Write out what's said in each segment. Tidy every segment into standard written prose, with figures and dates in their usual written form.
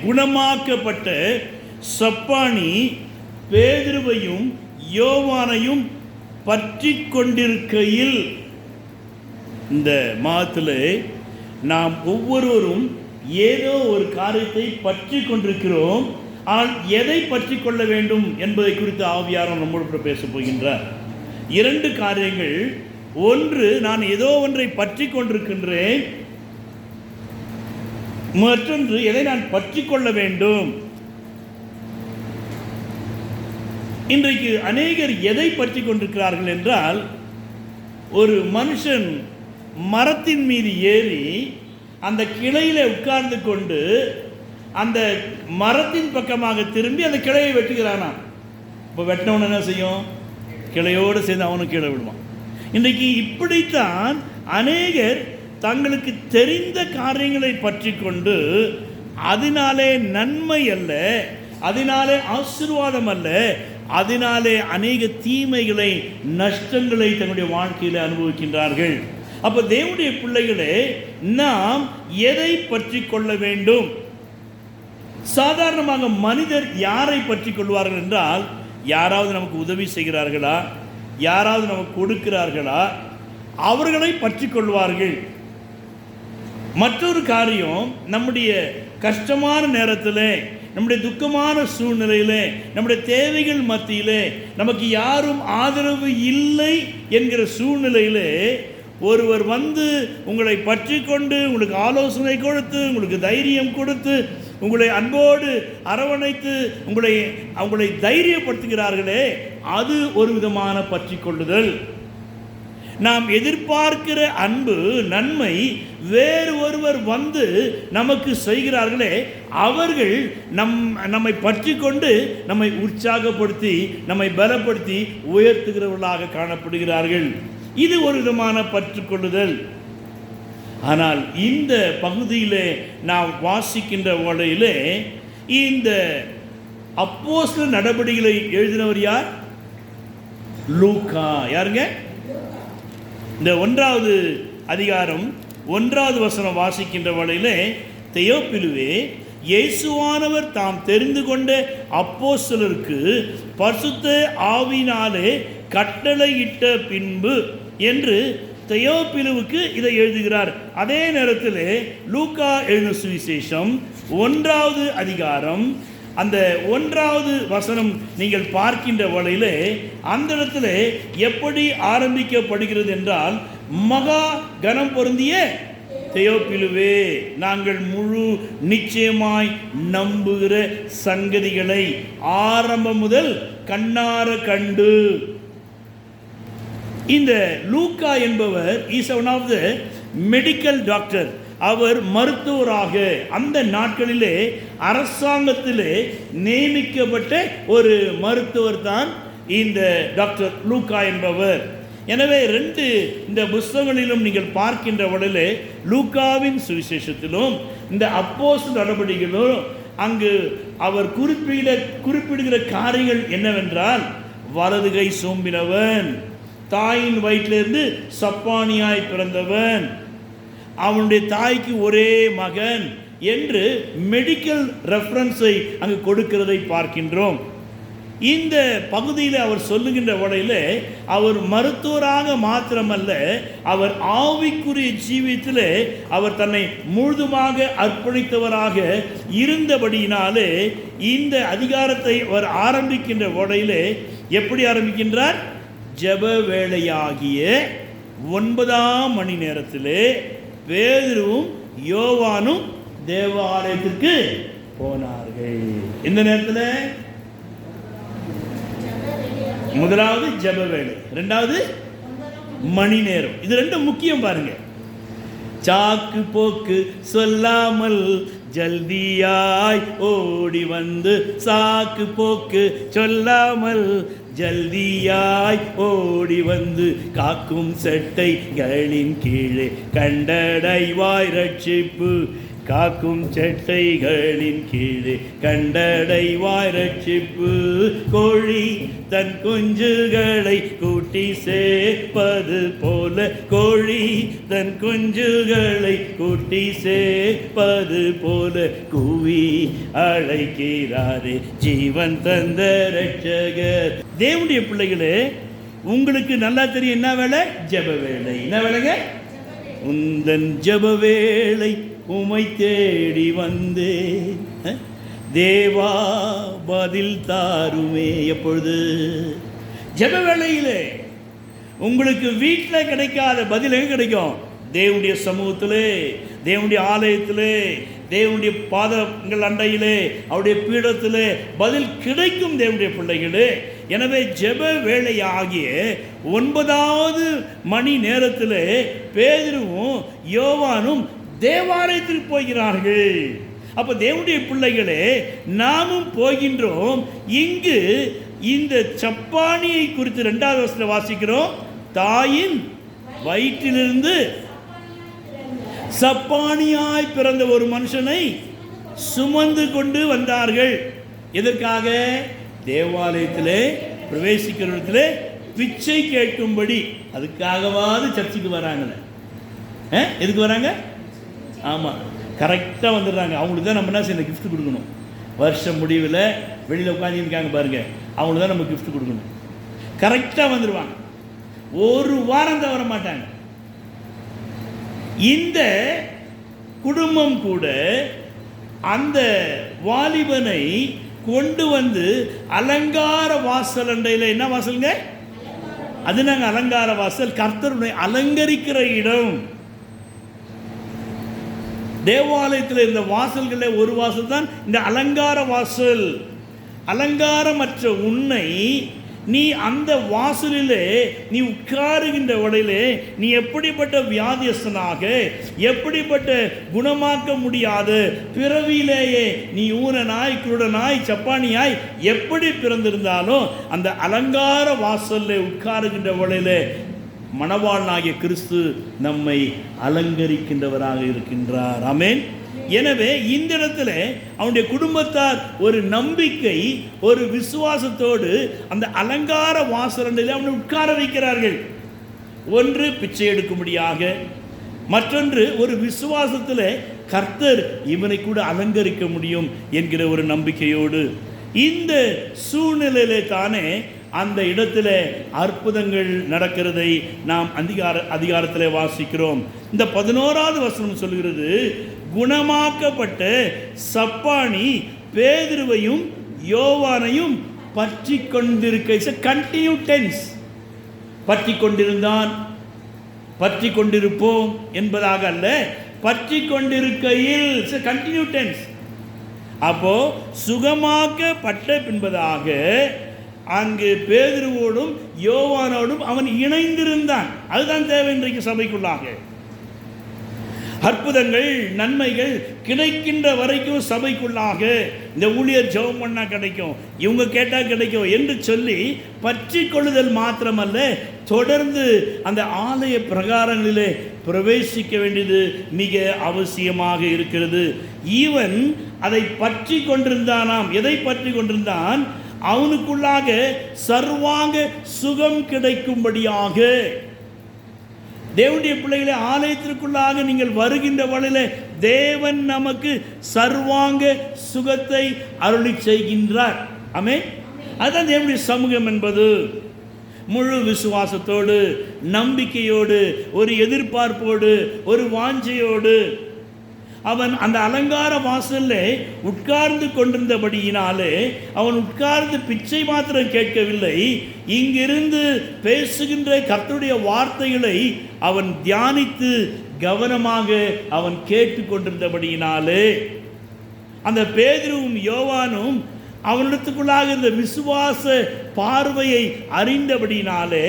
குணமாக்கப்பட்ட சப்பானி பேதுருவையும் யோவானையும் பற்றி கொண்டிருக்கையில், இந்த மாதத்தில் நாம் ஒவ்வொருவரும் ஏதோ ஒரு காரியத்தை பற்றி கொண்டிருக்கிறோம். ஆனால் எதை பற்றி கொள்ள வேண்டும் என்பதை குறித்து ஆவியானவர் நம்மோடு பேசப் போகின்றார். 2 காரியங்கள். ஒன்று, நான் ஏதோ ஒன்றை பற்றி கொண்டிருக்கின்றேன். மற்றொன்று, எதை நான் பற்றி கொள்ள வேண்டும். இன்றைக்கு அநேகர் எதை பற்றி கொண்டிருக்கிறார்கள் என்றால், ஒரு மனுஷன் மரத்தின் மீது ஏறி அந்த கிளையில உட்கார்ந்து கொண்டு அந்த மரத்தின் பக்கமாக திரும்பி அந்த கிளையை வெட்டுகிறானா. இப்போ வெட்டினவன் என்ன செய்யும்? கிளையோடு சேர்ந்து அவனும் கீழே விடுவான். இன்றைக்கு இப்படித்தான் அநேகர் தங்களுக்கு தெரிந்த காரியங்களை பற்றி கொண்டு அதனாலே நன்மை அல்ல, அதனாலே ஆசீர்வாதம் அல்ல, அதனாலே அநேக தீமைகளை, நஷ்டங்களை தங்களுடைய வாழ்க்கையில் அனுபவிக்கின்றார்கள். அப்போ தேவனுடைய பிள்ளைகளே, நாம் எதை பற்றி கொள்ள வேண்டும்? சாதாரணமாக மனிதர் யாரை பற்றி கொள்வார்கள் என்றால், யாராவது நமக்கு உதவி செய்கிறார்களா, யாராவது நமக்கு கொடுக்கிறார்களா, அவர்களை பற்றி கொள்வார்கள். மற்றொரு காரியம், நம்முடைய கஷ்டமான நேரத்தில், நம்முடைய துக்கமான சூழ்நிலையில், நம்முடைய தேவைகள் மத்தியில் நமக்கு யாரும் ஆதரவு இல்லை என்கிற சூழ்நிலையில் ஒருவர் வந்து உங்களை பற்றி கொண்டு உங்களுக்கு ஆலோசனை கொடுத்து, உங்களுக்கு தைரியம் கொடுத்து, உங்களை அன்போடு அரவணைத்து உங்களை தைரியப்படுத்துகிறார்களே, அது ஒரு விதமான பற்றி கொள்ளுதல். நாம் எதிர்பார்க்கிற அன்பு, நன்மை வேறு ஒருவர் வந்து நமக்கு செய்கிறார்களே, அவர்கள் நம்மை பற்றி கொண்டு நம்மை உற்சாகப்படுத்தி, நம்மை பலப்படுத்தி உயர்த்துகிறவர்களாக காணப்படுகிறார்கள். இது ஒரு விதமான பற்றுக்கொள்ளுதல். ஆனால் இந்த பகுதியிலே நாம் வாசிக்கின்ற வேளையிலே, இந்த அப்போஸ்தலர் நடபடிகளை எழுதினவர் யார்? லூக்கா. யாருங்க? இந்த 1வது அதிகாரம் 1வது வசனம் வாசிக்கின்ற வேளையிலே, தெயோப்பிலுவே, இயேசுவானவர் தாம் தெரிந்து கொண்ட அப்போஸ்தலருக்கு பரிசுத்த ஆவியினாலே கட்டளையிட்ட பின்பு என்று தெயோப்பிலுவுக்கு இதை எழுதுகிறார். அதே நேரத்தில் லூக்கா எழுதின சுவிசேஷம் 1வது அதிகாரம் அந்த 1வது வசனம் நீங்கள் பார்க்கின்ற வேளையிலே, அந்த இடத்துல எப்படி ஆரம்பிக்கப்படுகிறது என்றால், மகா கனம் பொருந்திய தெயோப்பிலுவே, நாங்கள் முழு நிச்சயமாய் நம்புகிற சங்கதிகளை ஆரம்பம் முதல் கண்ணார கண்டு. இந்த லூக்கா என்பவர் is one of the medical doctor. அவர் மருத்துவராக அந்த நாட்களிலே அரசாங்கத்திலே நியமிக்கப்பட்ட ஒரு மருத்துவர் தான் இந்த டாக்டர் லூக்கா என்பவர். எனவே 2 இந்த புஸ்தகங்களிலும் நீங்கள் பார்க்கின்ற வழியிலே, லூக்காவின் சுவிசேஷத்திலும் இந்த அப்போஸ்தலர் நடபடிகளிலும் அங்கு அவர் குறிப்பிடுகிற காரியங்கள் என்னவென்றால், வலது கை சோம்பினவன், தாயின் வயிற்றிலிருந்து சப்பானியாய் பிறந்தவன், அவனுடைய தாய்க்கு ஒரே மகன் என்று மெடிக்கல் ரெஃபரன்ஸை அங்கு கொடுக்கிறதை பார்க்கின்றோம். இந்த பகுதியில் அவர் சொல்லுகின்ற வகையில், அவர் மருத்துவராக மாத்திரமல்ல, அவர் ஆவிக்குரிய ஜீவியத்தில் அவர் தன்னை முழுதுமாக அர்ப்பணித்தவராக இருந்தபடியினாலே இந்த அதிகாரத்தை அவர் ஆரம்பிக்கின்ற வகையில் எப்படி ஆரம்பிக்கின்றார்? ஜெப வேளையாகிய 9ஆம் மணி நேரத்திலே பேதுருவும் யோவானும் தேவாலயத்திற்கு போனார்கள். இந்த நேரத்தில் முதலாவது ஜெப வேளை, 2வது மணி நேரம். இது 2 முக்கியம் பாருங்க. சாக்கு போக்கு சொல்லாமல் ஜல்தியாய் ஓடி வந்து, சாக்கு போக்கு சொல்லாமல் ஜல்தியாய் ஓடி வந்து, காக்கும் செட்டைகளின் கீழே கண்டடைவாய் ரட்சிப்பு, காக்கும் சட்டைகளின் கீழே கண்டடைவாய் ரட்சிப்பு. கோழி தன் குஞ்சுகளை கூட்டி சேர்ப்பது போல, கோழி தன் குஞ்சுகளை கூட்டி சேர்ப்பது போல கூவி அழைக்கிறாரே ஜீவன் தந்த ரட்சகர். தேவனுடைய பிள்ளைகளே, உங்களுக்கு நல்லா தெரியும் என்ன வேலை? ஜெப வேலை. என்ன வேலைங்க? உந்தன் ஜெப வேலை உமை தேடி வந்தே தேவா பதில் தாருமே. எப்பொழுது? ஜெப வேளையிலே. உங்களுக்கு வீட்டில் கிடைக்காத பதில் எங்க கிடைக்கும்? தேவனுடைய சமூகத்திலே, தேவனுடைய ஆலயத்திலே, தேவனுடைய பாதங்கள் அண்டையிலே, அவருடைய பீடத்திலே பதில் கிடைக்கும் தேவனுடைய பிள்ளைகளே. எனவே ஜெப வேளையாகிய 9வது மணி நேரத்தில் பேதுருவும் யோவானும் தேவாலயத்தில் போகிறார்கள். அப்போ தேவனுடைய பிள்ளைகளே, நாமும் போகின்றோம். இங்கு இந்த சப்பானியை குறித்து 2வது வசனத்தில் வாசிக்கிறோம். தாயின் வயிற்றிலிருந்து சப்பானியாய் பிறந்த ஒரு மனுஷனை சுமந்து கொண்டு வந்தார்கள். எதற்காக? தேவாலயத்திலே பிரவேசிக்கிறதுல பிச்சை கேட்கும்படி. அதுக்காகவாது சர்ச்சுக்கு வராங்களே. எதுக்கு வராங்க? ஆமாம், கரெக்டாக வந்துடுறாங்க. அவங்களுக்கு தான் நம்ம என்ன செய்யணும்? கிஃப்ட் கொடுக்கணும். வருஷம் முடிவில் வெளியில் உட்காந்துருக்காங்க பாருங்க, அவங்களுக்கு தான் நம்ம கிஃப்ட் கொடுக்கணும். கரெக்டாக வந்துடுவாங்க. ஒரு வாரம் தவற மாட்டாங்க. இந்த குடும்பம் கூட அந்த வாலிபனை கொண்டு வந்து அலங்கார வாசல் அண்டையில், என்ன வாசலுங்க அது? நாங்கள் அலங்கார வாசல், கர்த்தருடைய அலங்கரிக்கிற இடம். தேவாலயத்தில் இருந்த வாசல்களில் ஒரு வாசல் தான் இந்த அலங்கார வாசல். அலங்காரமற்ற உன்னை நீ அந்த வாசலிலே நீ உட்காருகின்ற வழியிலே நீ எப்படிப்பட்ட வியாதியஸ்தனாக, எப்படிப்பட்ட குணமாக்க முடியாத பிறவியிலேயே நீ ஊனனாய், குருடனாய், சப்பானியாய் எப்படி பிறந்திருந்தாலும் அந்த அலங்கார வாசலில் உட்காருகின்ற வழியிலே மணவாளனாகிய கிறிஸ்து நம்மை அலங்கரிக்கின்றவராக இருக்கின்றார். ஆமென். எனவே இந்த இடத்துல அவனுடைய குடும்பத்தார் ஒரு நம்பிக்கை, ஒரு விசுவாசத்தோடு அந்த அலங்கார வாசலில் அவனை உட்கார வைக்கிறார்கள். ஒன்று பிச்சை எடுக்கும்படியாக, மற்றொன்று ஒரு விசுவாசத்தில் கர்த்தர் இவனை கூட அலங்கரிக்க முடியும் என்கிற ஒரு நம்பிக்கையோடு. இந்த சூழ்நிலையிலே தானே அந்த இடத்துல அற்புதங்கள் நடக்கிறதை நாம் அதிகாரத்தில் வாசிக்கிறோம். இந்த 11வது வசனம் சொல்கிறது, குணமாக்கப்பட்ட சப்பானி பேதுருவையும் யோவானையும் பற்றி கொண்டிருக்க. Continue tense. பற்றி கொண்டிருந்தான், பற்றி கொண்டிருப்போம் என்பதாக அல்ல, பற்றி கொண்டிருக்கையில். Continue tense. அப்போ சுகமாக்கப்பட்ட பின்பதாக அங்கு பேதுருவோடும் யோவானோடும் அவன் இணைந்திருந்தான். அதுதான் தேவை இன்றைக்கு சபைக்குள்ளாக. அற்புதங்கள், நன்மைகள் கிடைக்கின்ற வரைக்கும் சபைக்குள்ளாக இந்த ஊழியர் ஜெபம் பண்ணா கிடைக்கும், இவங்க கேட்டால் கிடைக்கும் என்று சொல்லி பற்றி கொள்ளுதல் மாத்திரமல்ல, தொடர்ந்து அந்த ஆலய பிரகாரங்களிலே பிரவேசிக்க வேண்டியது மிக அவசியமாக இருக்கிறது. இவன் அதை பற்றி கொண்டிருந்தானாம். எதை பற்றி கொண்டிருந்தான்? அவனுக்குள்ளாக சர்வாங்க சுகம் கிடைக்கும்படியாக. தேவனுடைய பிள்ளைகளை, ஆலயத்திற்குள்ளாக நீங்கள் வருகின்ற வழியில் தேவன் நமக்கு சர்வாங்க சுகத்தை அருளி செய்கின்றார். ஆமென். அதுதான் தேவனுடைய சமூகம் என்பது. முழு விசுவாசத்தோடு, நம்பிக்கையோடு, ஒரு எதிர்பார்ப்போடு, ஒரு வாஞ்சையோடு அவன் அந்த அலங்கார வாசலில் உட்கார்ந்து கொண்டிருந்தபடியினாலே அவன் உட்கார்ந்து பிச்சை மாத்திரம் கேட்கவில்லை, இங்கிருந்து பேசுகின்ற கர்த்தருடைய வார்த்தைகளை அவன் தியானித்து கவனமாக அவன் கேட்டு கொண்டிருந்தபடியினாலே அந்த பேதுருவும் யோவானும் அவனிடத்துக்குள்ளாக இருந்த விசுவாச பார்வையை அறிந்தபடியினாலே,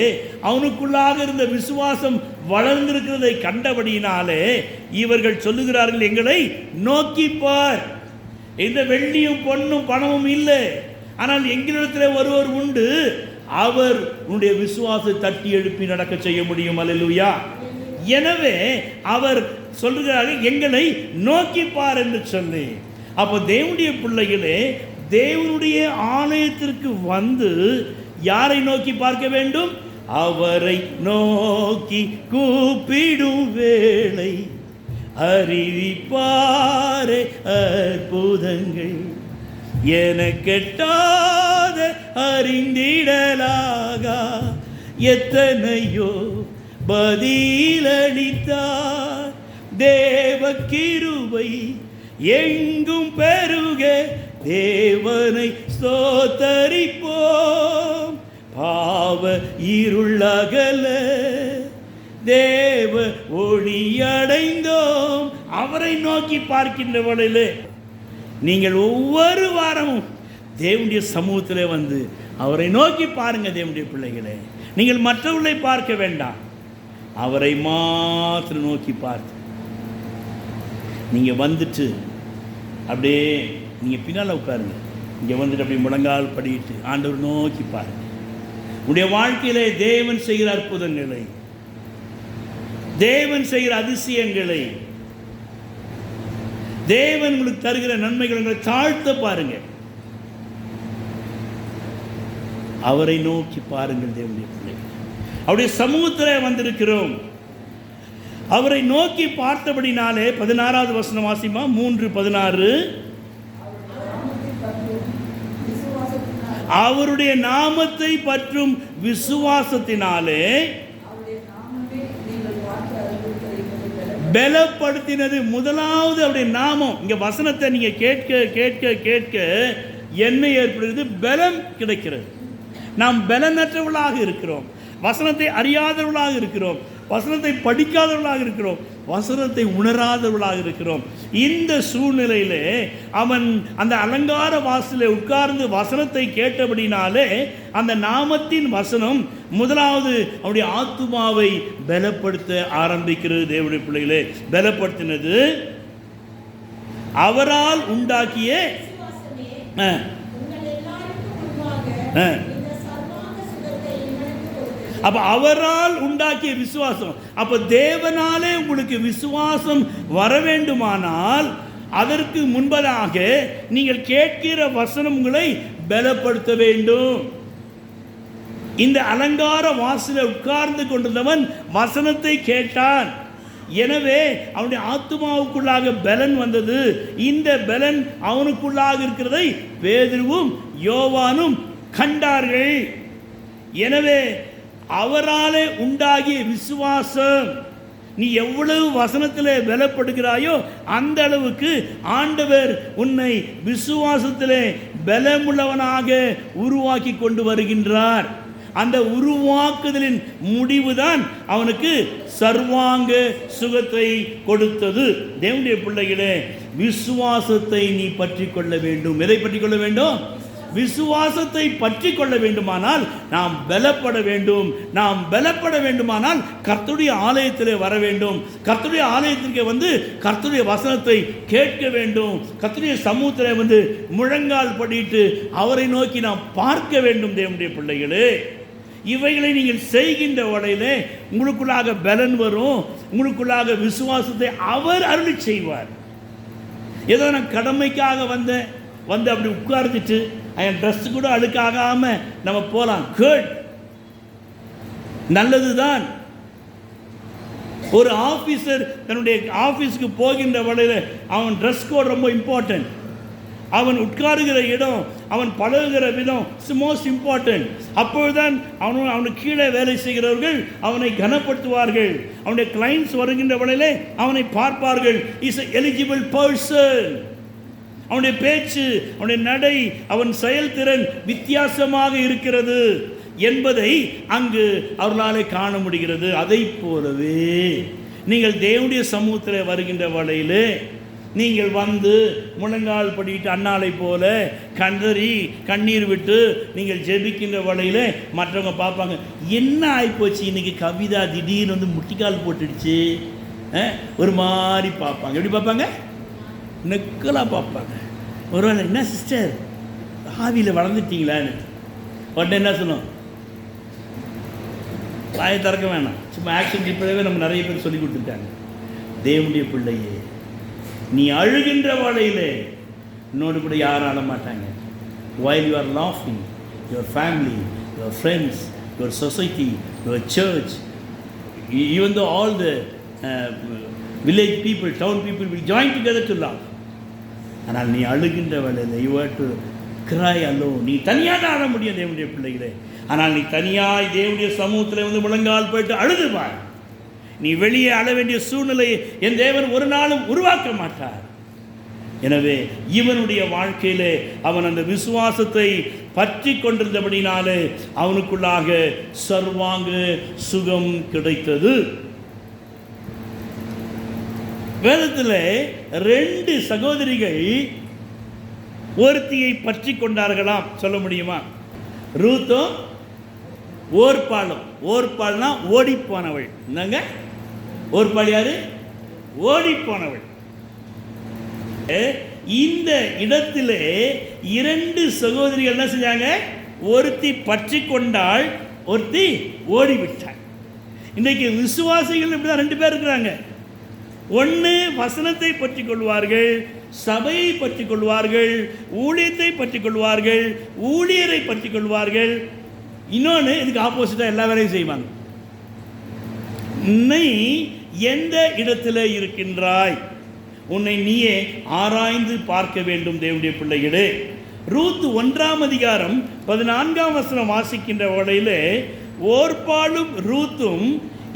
அவனுக்குள்ளாக இருந்த விசுவாசம் வளர்ந்திருக்கிறதை கண்டபடியினாலே இவர்கள் சொல்லுகிறார்கள், எங்களை நோக்கிப்பார். இந்த வெள்ளியும் பொன்னும் பணமும் இல்லை, ஆனால் எங்களிடத்தில் ஒருவர் உண்டு, அவர் உன்னுடைய விசுவாசத்தை தட்டி எழுப்பி நடக்க செய்ய முடியும். அல்லேலூயா. எனவே அவர் சொல்கிறார்கள், எங்களை நோக்கி பார் என்று சொல்லி. அப்போ தேவனுடைய பிள்ளைகளே, தேவனுடைய ஆலயத்திற்கு வந்து யாரை நோக்கி பார்க்க வேண்டும்? அவரை நோக்கி கூப்பிடும் வேளை அறிவிப்பாரே அற்புதங்கள் என கெட்டாத அறிந்திடலாகா எத்தனையோ பதிலளித்தார். தேவ கிருபை எங்கும் பெருக தேவனை ஸ்தோத்தரிப்போம். பாவ இருளகல தேவ ஒளியடைந்தோம். அவரை நோக்கி பார்க்கின்ற வேளையிலே நீங்கள் ஒவ்வொரு வாரமும் தேவனுடைய சமூகத்திலே வந்து அவரை நோக்கி பாருங்க. தேவனுடைய பிள்ளைகளே, நீங்கள் மற்றவர்களை பார்க்க வேண்டாம், அவரை மாத்திரம் நோக்கி பார்த்து நீங்கள் வந்துட்டு அப்படியே நீங்கள் பின்னால் உட்காருங்க. இங்கே வந்துட்டு அப்படி முழங்கால் படிட்டு ஆண்டவர் நோக்கி பாருங்க. உடைய வாழ்க்கையிலே தேவன் செய்கிற அற்புதங்களை, தேவன் செய்கிற அதிசயங்களை, தேவன் உங்களுக்கு தருகிற நன்மைகளை தாழ்த்த பாருங்க. அவரை நோக்கி பாருங்கள். தேவனுடைய பிள்ளைகள், அவருடைய சமூகத்தில் வந்திருக்கிறோம். அவரை நோக்கி பார்த்தபடினாலே 16வது வசனம் வாசிமா, 3:16. அவருடைய நாமத்தை பற்றும் விசுவாசத்தினாலே பலப்படுத்தினது. முதலாவது அவருடைய நாமம். இங்க வசனத்தை நீங்க கேட்க கேட்க கேட்க என்ன ஏற்படுகிறது? பலம் கிடைக்கிறது. நாம் பலனற்றவர்களாக இருக்கிறோம், வசனத்தை அறியாதவர்களாக இருக்கிறோம், வசனத்தை படிக்காதவர்களாக இருக்கிறோம், வசனத்தை உணராதவர்களாக இருக்கிறோம். இந்த சூழ்நிலையிலே அவன் அந்த அலங்கார வாசலில் உட்கார்ந்து வசனத்தை கேட்டபடினாலே அந்த நாமத்தின் வசனம் முதலாவது அவருடைய ஆத்துமாவை பலப்படுத்த ஆரம்பிக்கிறது. தேவனுடைய பிள்ளைகளே, பலப்படுத்தினது அவரால் உண்டாக்கிய அப்ப அவரால் உண்டாக்கிய விசுவாசம். அப்ப தேவனாலே உங்களுக்கு விசுவாசம் வர வேண்டுமானால் அதற்கு முன்பதாக நீங்கள் கேட்கிற வசனம் உங்களை பலப்படுத்த வேண்டும். இந்த அலங்கார வாசலில் உட்கார்ந்து கொண்டிருந்தவன் வசனத்தை கேட்டான். எனவே அவனுடைய ஆத்துமாவுக்குள்ளாக பலன் வந்தது. இந்த பலன் அவனுக்குள்ளாக இருக்கிறதை பேதுருவும் யோவானும் கண்டார்கள். எனவே அவராலே உண்டாகிய விசுவாசம், நீ எவ்வளவு வசனத்திலே பலப்படுகிறாயோ அந்த அளவுக்கு ஆண்டவர் உன்னை விசுவாசத்திலே பலமுள்ளவனாக உருவாக்கி கொண்டு வருகின்றார். அந்த உருவாக்குதலின் முடிவுதான் அவனுக்கு சர்வாங்க சுகத்தை கொடுத்தது. தேவனுடைய பிள்ளைகளே, விசுவாசத்தை நீ பற்றி கொள்ள வேண்டும். எதை பற்றி கொள்ள வேண்டும்? விசுவாசத்தை பற்றி கொள்ள வேண்டுமானால் நாம் பலப்பட வேண்டும். நாம் பலப்பட வேண்டுமானால் கர்த்தருடைய ஆலயத்திலே வர வேண்டும். கர்த்தருடைய ஆலயத்திற்கு வந்து கர்த்தருடைய வசனத்தை கேட்க வேண்டும். கர்த்தருடைய சமூகத்திலே வந்து முழங்கால் படிட்டு அவரை நோக்கி நாம் பார்க்க வேண்டும். தேவனுடைய பிள்ளைகளே, இவைகளை நீங்கள் செய்கின்ற வகையிலே உங்களுக்குள்ளாக பலன் வரும். உங்களுக்குள்ளாக விசுவாசத்தை அவர் அருளி செய்வார். ஏதோ நான் கடமைக்காக வந்து அப்படி உட்கார்ந்துட்டு என் ட்ரெஸ் கூட அழுக்காகாம நம்ம போகலாம். குட், நல்லதுதான். ஒரு ஆஃபீஸர் தன்னுடைய ஆஃபீஸுக்கு போகின்ற வழியில் அவன் ட்ரெஸ் கோட் ரொம்ப இம்பார்ட்டன்ட். அவன் உட்காருகிற இடம், அவன் பழகுகிற விதம் இட்ஸ் மோஸ்ட் இம்பார்ட்டன்ட். அப்பொழுதுதான் அவனுக்கு கீழே வேலை செய்கிறவர்கள் அவனை கனப்படுத்துவார்கள். அவனுடைய கிளைண்ட்ஸ் வருகின்ற வழியிலே அவனை பார்ப்பார்கள். Is a eligible person. அவனுடைய பேச்சு, அவனுடைய நடை, அவன் செயல்திறன் வித்தியாசமாக இருக்கிறது என்பதை அங்கு அவர்களாலே காண முடிகிறது. அதை போலவே நீங்கள் தேவனுடைய சமூகத்தில் வருகின்ற வேளையிலே நீங்கள் வந்து முழங்கால் படிட்டு அண்ணாலை போல கண்டறி கண்ணீர் விட்டு நீங்கள் ஜெபிக்கின்ற வேளையில் மற்றவங்க பார்ப்பாங்க, என்ன ஆகிப்போச்சு இன்னைக்கு கவிதா திடீர்னு வந்து முட்டிக்கால் போட்டுடுச்சு, ஒரு மாதிரி பார்ப்பாங்க. எப்படி பார்ப்பாங்க? நெக்கலாக பார்ப்பாங்க. ஒருவேளை என்ன சிஸ்டர் ஆவியில் வளர்ந்துட்டீங்களான்னு உடனே என்ன சொன்னோம்? வாயை திறக்க வேணாம், சும்மா ஆக்ஷன் இப்போவே நம்ம நிறைய பேர் சொல்லி கொடுத்துருக்காங்க. தேவனுடைய பிள்ளையே, நீ அழுகின்ற வேளையிலே இன்னொரு கூட யாரும் அழ மாட்டாங்க. while you are laughing, your family, your friends, your society, your church, even though all the village people, town people will join together to laugh. ஆனால் நீ அழுகின்ற வேளையில் you have to cry alone. நீ தனியாக தான் அழ முடியும் தேவனுடைய பிள்ளைகளே. ஆனால் நீ தனியாய் தேவனுடைய சமூகத்தில் வந்து முழங்கால் போயிட்டு அழுதுவார். நீ வெளியே அழ வேண்டிய சூழ்நிலையை என் தேவன் ஒரு நாளும் உருவாக்க மாட்டார். எனவே இவனுடைய வாழ்க்கையிலே அவன் அந்த விசுவாசத்தை பற்றி கொண்டிருந்தபடினாலே அவனுக்குள்ளாக சர்வாங்க சுகம் கிடைத்தது. வேதத்தில் 2 சகோதரிகள் ஒருத்தியை பற்றி கொண்டார்களாம். சொல்ல முடியுமா? ரூத்தும் ஓர்பாளும். ஓர்பாள்னா ஓடிப்போனவள். என்னங்க ஓர்பாள் யாரு? ஓடிப்போனவள். இந்த இடத்திலே 2 சகோதரிகள் என்ன செஞ்சாங்க? ஒருத்தி பற்றி கொண்டாள், ஒருத்தி ஓடிவிட்டாள். இன்றைக்கு விசுவாசிகள் இப்படிதான் 2 பேர் இருக்கிறாங்க. ஒன்று வசனத்தை பற்றி கொள்வார்கள், சபையை பற்றி கொள்வார்கள், ஊழியத்தை பற்றி கொள்வார்கள், ஊழியரை பற்றி கொள்வார்கள். இன்னொன்று இதுக்கு ஆப்போசிட்டாக எல்லா வேலையும் செய்வாங்க. நீ எந்த இடத்துல இருக்கின்றாய்? உன்னை நீயே ஆராய்ந்து பார்க்க வேண்டும் தேவனுடைய பிள்ளைகளே. ரூத் 1ஆம் அதிகாரம் 14ஆம் வசனம் வாசிக்கின்ற வேளையிலே ஓர்பாளும் ரூத்தும்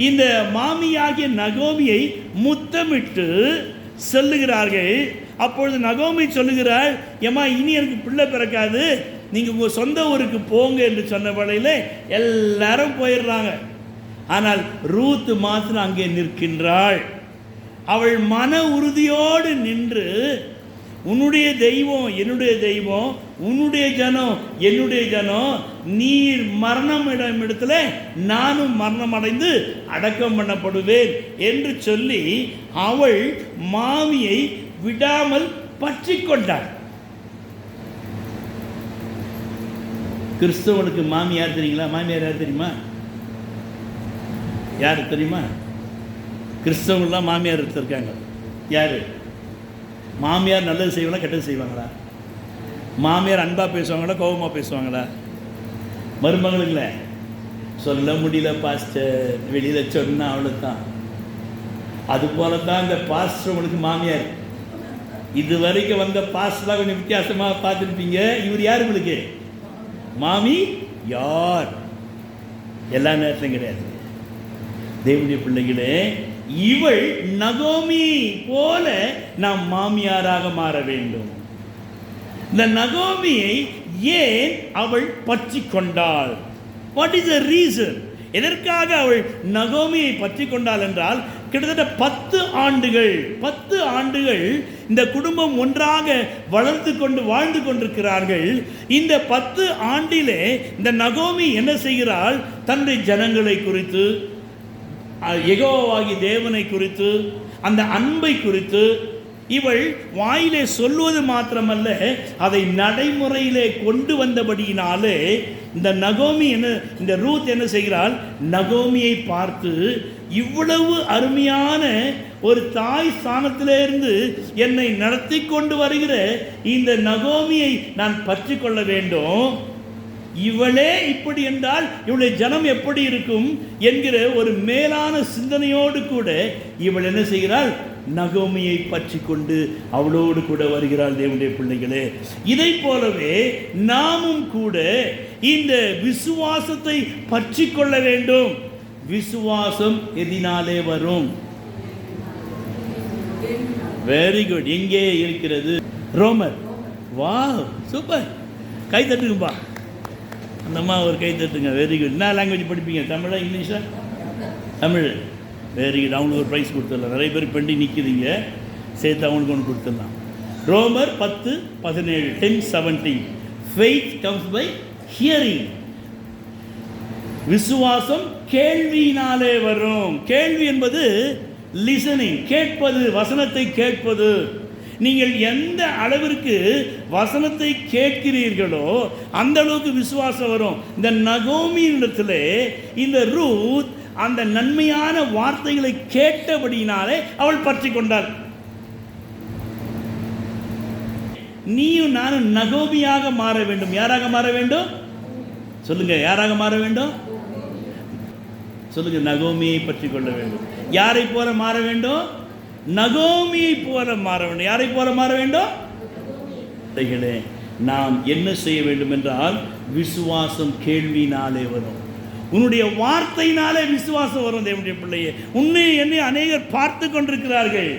இந்த மாமியாகிய நகோமியை முத்தமிட்டு செல்லுகிறார்கள். அப்பொழுது நகோமி சொல்லுகிறாள், ஏம்மா இனி எனக்கு பிள்ளை பிறக்காது, நீங்கள் உங்கள் சொந்த ஊருக்கு போங்க என்று சொன்ன வேளையில் எல்லாரும் போயிடுறாங்க. ஆனால் ரூத் மாத்திரம் அங்கே நிற்கின்றாள். அவள் மன உறுதியோடு நின்று, உன்னுடைய தெய்வம் என்னுடைய தெய்வம், உன்னுடைய ஜனம் என்னுடைய ஜனம், நீர் மரணம் இடத்துல நானும் மரணம் அடைந்து அடக்கம் பண்ணப்படுவேன் என்று சொல்லி அவள் மாமியை விடாமல் பற்றி கொண்டாள். கிறிஸ்தவனுக்கு மாமியார் தெரியுங்களா? மாமியார் யார் தெரியுமா? யார் தெரியுமா? கிறிஸ்தவங்களாம் மாமியார் இருக்காங்க. யார்? மாமியார் நல்லது செய்வாங்களா கெட்டது செய்வாங்களா? மாமியார் அன்பாக பேசுவாங்களா கோபமாக பேசுவாங்களா? மருமகளுங்கள சொல்ல முடியல பாஸ்டர், வெளியில் சொன்னால் அவ்வளோதான். அதுபோல தான் இந்த பாஸ்டர் உங்களுக்கு மாமியார். இது வரைக்கும் வந்த பாஸ்டர்லாம் கொஞ்சம் வித்தியாசமாக பார்த்துருப்பீங்க. இவர் யார் உங்களுக்கு? மாமி யார்? எல்லா நேரத்திலும் கிடையாது. தேவனுடைய பிள்ளைகளே, இவள் நகோமி போல நாம் மாமியாராக மாற வேண்டும். இந்த நகோமியை ஏன் அவள் பற்றி கொண்டாள்? What is the reason? எதற்காக அவள் நகோமியை பற்றி கொண்டாள் என்றால், கிட்டத்தட்ட 10 ஆண்டுகள் இந்த குடும்பம் ஒன்றாக வளர்ந்து கொண்டு வாழ்ந்து கொண்டிருக்கிறார்கள். இந்த 10 ஆண்டிலே இந்த நகோமி என்ன செய்கிறாள்? தன்னுடைய ஜனங்களை குறித்து, யெகோவாகிய தேவனை குறித்து, அந்த அன்பை குறித்து இவள் வாயிலே சொல்வது மாத்திரமல்ல, அதை நடைமுறையிலே கொண்டு வந்தபடியினாலே இந்த நகோமி இந்த ரூத் என்ன செய்கிறாள்? நகோமியை பார்த்து, இவ்வளவு அருமையான ஒரு தாய் ஸ்தானத்திலிருந்து என்னை நடத்தி கொண்டு வருகிற இந்த நகோமியை நான் பற்றி கொள்ள வேண்டும். இவளே இப்படி என்றால் இவளுடைய ஜனம் எப்படி இருக்கும் என்கிற ஒரு மேலான சிந்தனையோடு கூட இவள் என்ன செய்கிறாள்? நகோமியை பற்றி கொண்டு அவளோடு கூட வருகிறாள். தேவனுடைய பிள்ளைகளே, இதை போலவே நாமும் கூட இந்த விசுவாசத்தை பற்றி கொள்ள வேண்டும். விசுவாசம் எதினாலே வரும்? Very good. எங்கே இருக்கிறது? ரோமர். வா, சூப்பர். கை தட்டுங்கப்பா. அந்த அம்மா ஒரு கை தட்டுங்க. Very good. என்ன லாங்குவேஜ் படிப்பீங்க? தமிழா இங்கிலீஷா? தமிழ். Very good. அவங்களுக்கு ஒரு ப்ரைஸ் கொடுத்துடலாம். நிறைய பேர் பெண்டி நிற்கிதுங்க, சேர்த்து அவங்களுக்கு ஒன்று கொடுத்துடலாம். ரோமர் 10:17 10:17. Faith comes by hearing. விசுவாசம் கேள்வியினாலே வரும். கேள்வி என்பது லிசனிங், கேட்பது, வசனத்தை கேட்பது. நீங்கள் எந்த அளவிற்கு வசனத்தை கேட்கிறீர்களோ அந்த அளவுக்கு விசுவாசம் வரும். இந்த நகோமியிடத்தில் இந்த ரூத் அந்த நன்மையான வார்த்தைகளை கேட்டபடியினாலே அவள் பற்றி கொண்டாள். நீயும் நானும் நகோமியாக மாற வேண்டும். யாராக மாற வேண்டும் சொல்லுங்க? யாராக மாற வேண்டும் சொல்லுங்க? நகோமியை பற்றி கொள்ள வேண்டும். யாரை போல மாற வேண்டும்? நகோமியை போல மாற வேண்டும். யாரை போல மாற வேண்டும்? நாம் என்ன செய்ய வேண்டும் என்றால், விசுவாசம் கேள்வினாலே வரும். உன்னுடைய வார்த்தையினாலே விசுவாசம் வரும். தேவனுடைய பிள்ளையே, உன்னை என்னை அநேகர் பார்த்து கொண்டிருக்கிறார்கள்.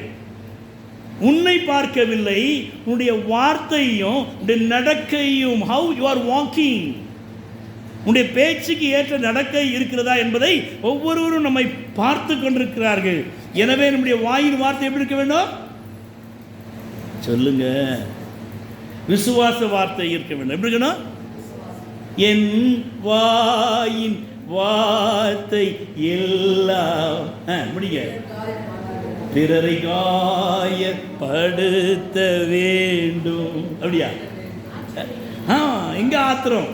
உன்னை பார்க்கவில்லை, உன்னுடைய வார்த்தையும் உன்னுடைய நடக்கையும், how you are walking, உன்னுடைய பேச்சுக்கு ஏற்ற நடக்கை இருக்கிறதா என்பதை ஒவ்வொருவரும் நம்மை பார்த்து கொண்டிருக்கிறார்கள். எனவே நம்முடைய வாயின் வார்த்தை எப்படி இருக்க வேண்டும் சொல்லுங்க? விசுவாச வார்த்தை இருக்க வேண்டும். எப்படி இருக்கணும்? என் வாயின் வார்த்தை எல்லாம் முடிங்க பிறரை காயப்படுத்த வேண்டும். அப்படியா? எங்க ஆத்திரம்?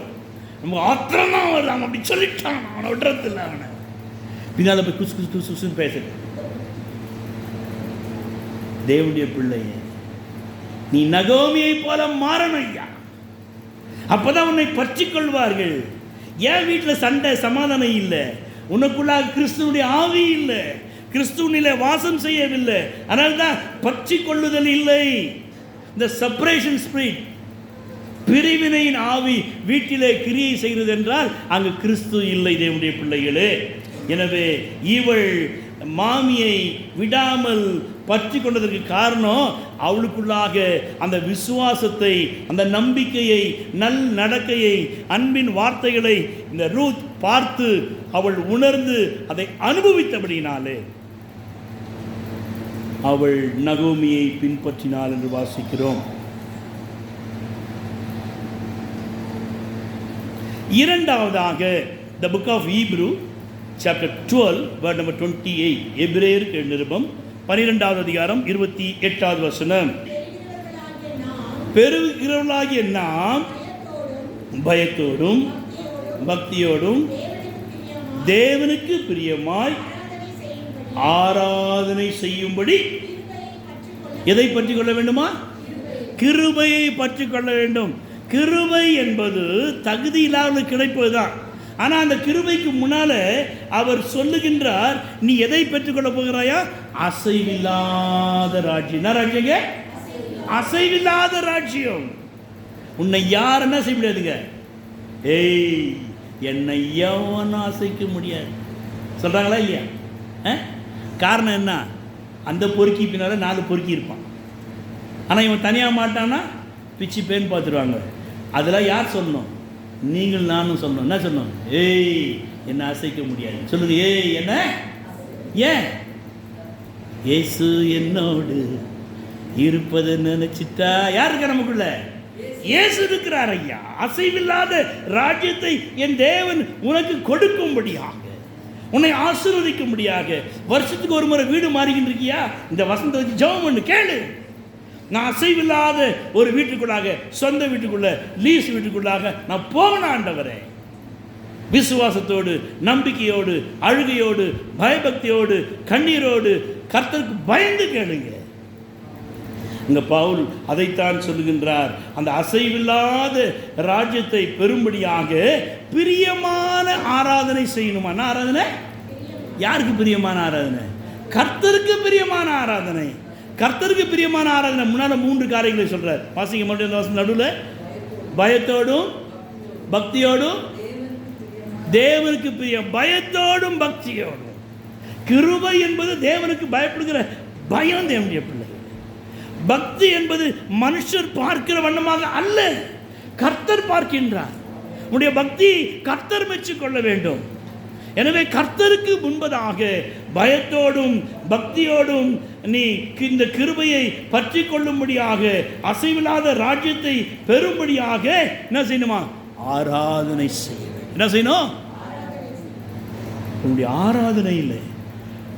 நம்ம ஆத்திரம் தான் வருது. அவன் அப்படி சொல்லிட்டான், அவனை விடுறது இல்லை. அவனை பின்னால போய் குசு குசு குசு குசுன்னு பேச. தேவனுடைய பிள்ளையே, நீ நகோமியை போல மாறணும் ஐயா. அப்பதான் உன்னை பற்றி கொள்வார்கள். ஏன் வீட்டில் சண்டை சமாதானம் இல்லை? உனக்குள்ளாக கிறிஸ்துவனுடைய ஆவி இல்லை, கிறிஸ்துவனிலே வாசம் செய்யவில்லை. அதனால்தான் பற்றி கொள்ளுதல் இல்லை. இந்த செப்பரேஷன் ஸ்பிரிட், பிரிவினையின் ஆவி வீட்டிலே கிரியை செய்கிறது என்றால் அங்கு கிறிஸ்து இல்லை. தேவனுடைய பிள்ளைகளே, எனவே இவள் மாமியை விடாமல் பற்றி கொண்டதற்கு காரணம், அவளுக்குள்ளாக அந்த விசுவாசத்தை, அந்த நம்பிக்கையை, நல் நடக்கையை, அன்பின் வார்த்தைகளை இந்த ரூத் பார்த்து அவள் உணர்ந்து அதை அனுபவித்தபடினாலே அவள் நகோமியை பின்பற்றினாள் என்று வாசிக்கிறோம். இரண்டாவதாக the book of Hebrew chapter 12 verse number 28. எபிரேயருக்கு நிருபம் 12வது அதிகாரம் 28வது வசனம். பெறுகிறவர்களாகிய நாம் பயத்தோடும் பக்தியோடும் தேவனுக்கு பிரியமாய் ஆராதனை செய்யும்படி எதை பற்றி கொள்ள வேண்டுமா? கிருபையை பற்றி கொள்ள வேண்டும். கிருபை என்பது தகுதி இல்லாமல் கிடைப்பதுதான். ஆனால் அந்த கிருபைக்கு முன்னால அவர் சொல்லுகின்றார், நீ எதை பெற்றுக்கொள்ள போகிறாயா? அசைவில்லாத ராஜ்யம். என்ன ராஜ்யங்க? அசைவில்லாத ராஜ்யம். உன்னை யார் என்ன செய்ய முடியாதுங்க? ஏய், என்னை எவனும் அசைக்க முடியாது சொல்றாங்களா இல்லையா? காரணம் என்ன? அந்த பொறுக்கி பின்னால 4 பொறுக்கி இருப்பான். ஆனால் இவன் தனியாக மாட்டான்னா பிச்சு பேன் பார்த்துருவாங்க. அதெல்லாம் யார் சொல்லணும்? நீங்கள் நானும் சொல்லணும். என்ன சொல்லணும்? ஏய், என்ன அசைக்க முடியாது சொல்லுது. ஏய், என்ன? ஏன்? இயேசு என்னோடு இருப்பதை நினைச்சிட்டா யார் இருக்கா நமக்குள்ள? இயேசு இருக்கிறார் ஐயா. அசைவில்லாத ராஜ்யத்தை என் தேவன் உனக்கு கொடுக்கும்படியாக, உன்னை ஆசீர்வதிக்கும்படியாக. வருஷத்துக்கு ஒரு முறை வீடு மாறிக்கிட்டு இந்த வசந்தத்துக்கு ஜெபம் பண்ணு, கேளு. நான் அசைவில்லாத ஒரு வீட்டுக்குள்ளாக, சொந்த வீட்டுக்குள்ள, லீஸ் வீட்டுக்குள்ளாக நான் போகணும் ஆண்டவரே. விசுவாசத்தோடு, நம்பிக்கையோடு, அழுகையோடு, பயபக்தியோடு, கண்ணீரோடு கர்த்தருக்கு பயந்து கேளுங்க. இங்க பவுல் அதைத்தான் சொல்லுகின்றார். அந்த அசைவில்லாத ராஜ்யத்தை பெறும்படியாக பிரியமான ஆராதனை செய்யணுமா? ஆராதனை யாருக்கு பிரியமான ஆராதனை? கர்த்தருக்கு பிரியமான ஆராதனை. கர்த்தருக்கு பிரியமான ஆராதனை முன்னால 3 காரியங்களை சொல்றார். வாசிக்க மட்டும் நடுவில் பயத்தோடும் பக்தியோடும் தேவனுக்கு பிரியம். பயத்தோடும் பக்தியோடும். கிருபை என்பது தேவனுக்கு பயப்படுகிற பயம். தேவனுடைய பிள்ளை. பக்தி என்பது மனுஷர் பார்க்கிற வண்ணமாக அல்ல, கர்த்தர் பார்க்கின்றார். உன்னுடைய பக்தி கர்த்தர் மெச்சிக்கொள்ள வேண்டும். எனவே கர்த்தருக்கு முன்பதாக பயத்தோடும் பக்தியோடும் நீ இந்த கிருபையை பற்றி கொள்ளும்படியாக, அசைவில்லாத ராஜ்யத்தை பெறும்படியாக என்ன செய்யணுமா? ஆராதனை செய்ய. என்ன செய்யணும்? உன்னுடைய ஆராதனையில்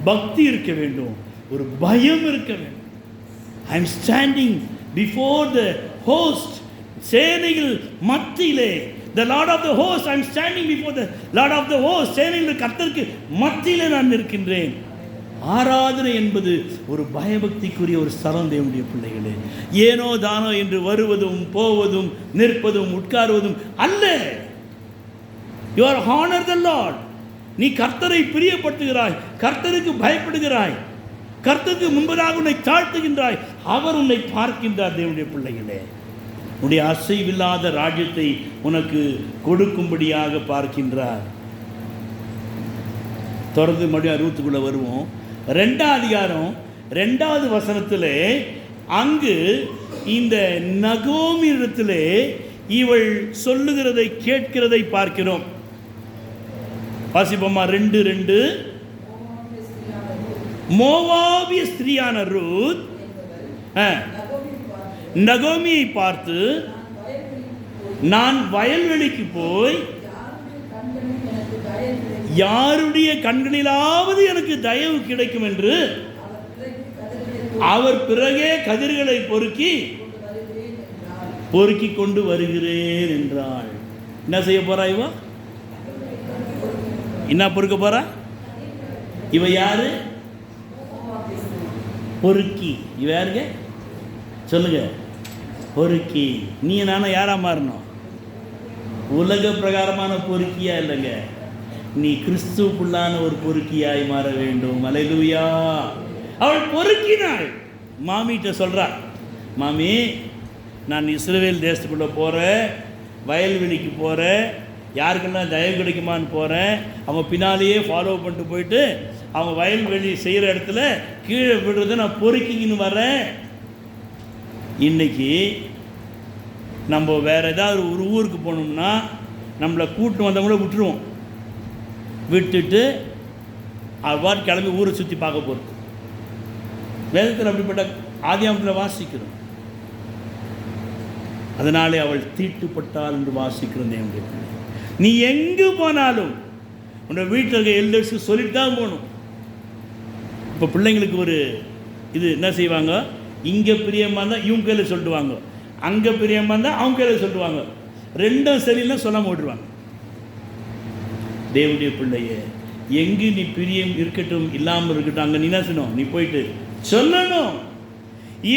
பக்தி இருக்க வேண்டும், ஒரு பயம் இருக்க வேண்டும். I am standing before the host, சேனைகள் மத்தியிலே, the Lord of the hosts, I am standing before the Lord of the hosts, சேனைகளின் கர்த்தருக்கு மத்தியிலே நான் நிற்கின்றேன். ஆராதனை என்பது ஒரு பயபக்திக்குரிய ஒரு ஸ்தலம் தேவனுடைய பிள்ளைகளே. ஏனோ தானோ என்று வருவதும் போவதும் நிற்பதும் உட்காருவதும் அல்ல. You are honor the Lord. நீ கர்த்தரை பிரியப்படுத்துகிறாய், கர்த்தருக்கு பயப்படுகிறாய், கர்த்தருக்கு முன்பதாக உன்னை தாழ்த்துகின்றாய், அவர் உன்னை பார்க்கின்றார். தேவனுடைய பிள்ளைகளே, உன்னுடைய அசைவில்லாத ராஜ்யத்தை உனக்கு கொடுக்கும்படியாக பார்க்கின்றார். தொடர்ந்து மறுபடியும் ரூத்துக்குள்ள வருவோம். 2ஆம் அதிகாரம் 2வது வசனத்திலே அங்கு இந்த நகோமி இடத்திலே இவள் சொல்லுகிறதை கேட்கிறதை பார்க்கிறோம். வாசிப்போமா? 2:2. மோவாபிய ஸ்திரியான ரூத் நகோமியை பார்த்து, நான் வயல்வெளிக்கு போய் யாருடைய கண்களிலாவது எனக்கு தயவு கிடைக்கும் என்று அவர் பிறகே கதிர்களை பொறுக்கி கொண்டு வருகிறேன் என்றாள். என்ன செய்ய போறா இவ? என்ன பொறுக்க போறா இவ? யாரு? பொறுக்கி. இவ யாருங்க சொல்லுங்க? பொறுக்கி. நீ நானும் யாரா மாறணும்? உலக பிரகாரமான பொறுக்கியா இல்லைங்க, நீ கிறிஸ்துவுக்குள்ளான ஒரு பொறுக்கியாய் மாற வேண்டும். அல்லேலூயா. அவள் பொறுக்கினாள். மாமிகிட்ட சொல்கிறாள், மாமி நான் இஸ்ரவேல் தேசத்துக்குள்ளே போகிறேன், வயல்வெளிக்கு போகிறேன், யாருக்கெல்லாம் தயவு கிடைக்குமான்னு போகிறேன். அவங்க பின்னாலேயே ஃபாலோ பண்ணிட்டு போயிட்டு அவங்க வயல்வெளி செய்கிற இடத்துல கீழே விடுறதை நான் பொறுக்கின்னு வரேன். இன்றைக்கி நம்ம வேறு ஏதாவது ஒரு ஊருக்கு போனோம்னா நம்மளை கூட்டு வந்தவங்கள விட்டுருவோம். விட்டுட்டு அவ்வாறு கிளம்பி ஊரை சுற்றி பார்க்க போகிறோம். வேதத்தில் அப்படிப்பட்ட ஆதியாகமத்தில் வாசிக்கிறோம். அதனாலே அவள் தீட்டுப்பட்டாள் என்று வாசிக்கிறோம். நீ எங்கு போனாலும் உன்னோட வீட்டில் இருக்க எல்டர்ஸுக்கு சொல்லிட்டு தான் போகணும். இப்போ பிள்ளைங்களுக்கு ஒரு இது என்ன செய்வாங்க, இங்கே பிரியமாக இருந்தால் இவங்க கையில் சொல்லிட்டுவாங்க, அங்கே பிரியமாக இருந்தால் அவங்க கையில் சொல்லிட்டுவாங்க. ரெண்டும் சரியில்லை சொல்லாமல் ஓட்டுருவாங்க. தேவனுடைய பிள்ளையே, எங்கு நீ பிரியம் இருக்கட்டும் இல்லாமல் இருக்கட்டும், அங்கே நீ என்ன செய்யணும்? நீ போயிட்டு சொல்லணும்.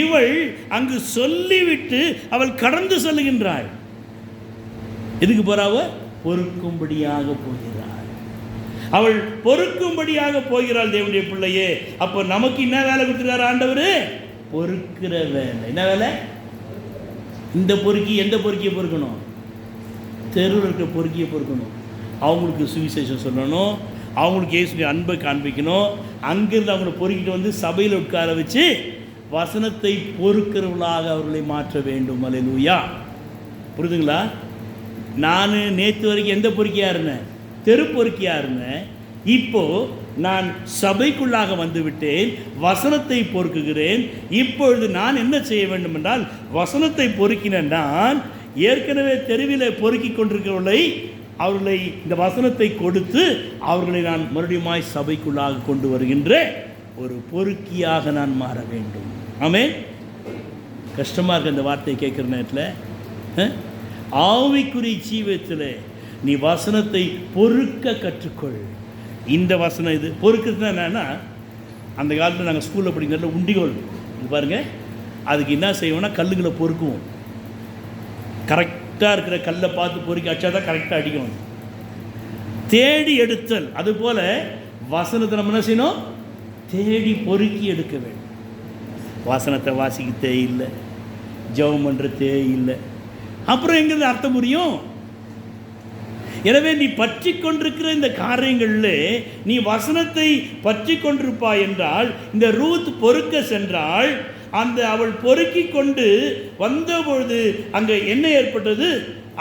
இவள் அங்கு சொல்லிவிட்டு அவள் கடந்து செல்லுகின்றாள். எதுக்கு போறாவ? பொறுக்கும்படியாக போகிறாள். அவள் பொறுக்கும்படியாக போகிறாள். தேவனுடைய பிள்ளையே, அப்போ நமக்கு என்ன வேலை கொடுத்துருக்காரு ஆண்டவர்? பொறுக்கிற வேலை. என்ன வேலை? இந்த பொறுக்கி எந்த பொறுக்கியை பொறுக்கணும்? தெருவில் இருக்கிற பொறுக்கியை பொறுக்கணும். அவங்களுக்கு சுவிசேஷம் சொல்லணும், அவங்களுக்கு இயேசுவின் அன்பை காண்பிக்கணும். அங்கிருந்து அவங்களை பொறுக்கிட்டு வந்து சபையில் உட்கார வச்சு வசனத்தை பொறுக்கிறவர்களாக அவர்களை மாற்ற வேண்டும். அல்லேலூயா. புரியுதுங்களா? நான் நேற்று வரைக்கும் எந்த பொறுக்கியாக இருந்தேன்? தெரு பொறுக்கியாக இருந்தேன். இப்போது நான் சபைக்குள்ளாக வந்துவிட்டேன், வசனத்தை பொறுக்குகிறேன். இப்பொழுது நான் என்ன செய்ய வேண்டும் என்றால், வசனத்தை பொறுக்கின நான் ஏற்கனவே தெருவில் பொறுக்கி கொண்டிருக்கிறவர்களை அவர்களை இந்த வசனத்தை கொடுத்து அவர்களை நான் மறுபடியும் சபைக்குள்ளாக கொண்டு வருகின்ற ஒரு பொறுக்கியாக நான் மாற வேண்டும். ஆமென். கஷ்டமாக இருக்க இந்த வார்த்தையை கேட்குற நேரத்தில் ஆவிக்குரிய ஜீவியத்தில் நீ வசனத்தை பொறுக்க கற்றுக்கொள். இந்த வசனம் இது பொறுக்கிறதுனா என்னன்னா, அந்த காலத்தில் நாங்கள் ஸ்கூலில் படிக்கிறதுல உண்டிகோல் இது பாருங்கள், அதுக்கு என்ன செய்வோம்னா கல்லுங்களை பொறுக்குவோம். கரெக்டாக இருக்கிற கல்லை பார்த்து பொறுக்கி அடிச்சா தான் கரெக்டாக அடிக்கணும். தேடி எடுத்தல். அதுபோல் வசனத்தை நம்ம என்ன செய்யணும்? தேடி பொறுக்கி எடுக்க வேண்டும். வசனத்தை வாசிக்கத்தே இல்லை, ஜெபம் பண்ணுறதே இல்லை, அப்புறம் எங்கிறது அர்த்தம் புரியும்? எனவே நீ பற்றி கொண்டிருக்கிற இந்த காரியங்களில் நீ வசனத்தை பற்றி கொண்டிருப்பாய் என்றால், இந்த ரூத் பொறுக்க சென்றால், அந்த அவள் பொறுக்கி கொண்டு வந்தபொழுது அங்கே என்ன ஏற்பட்டது?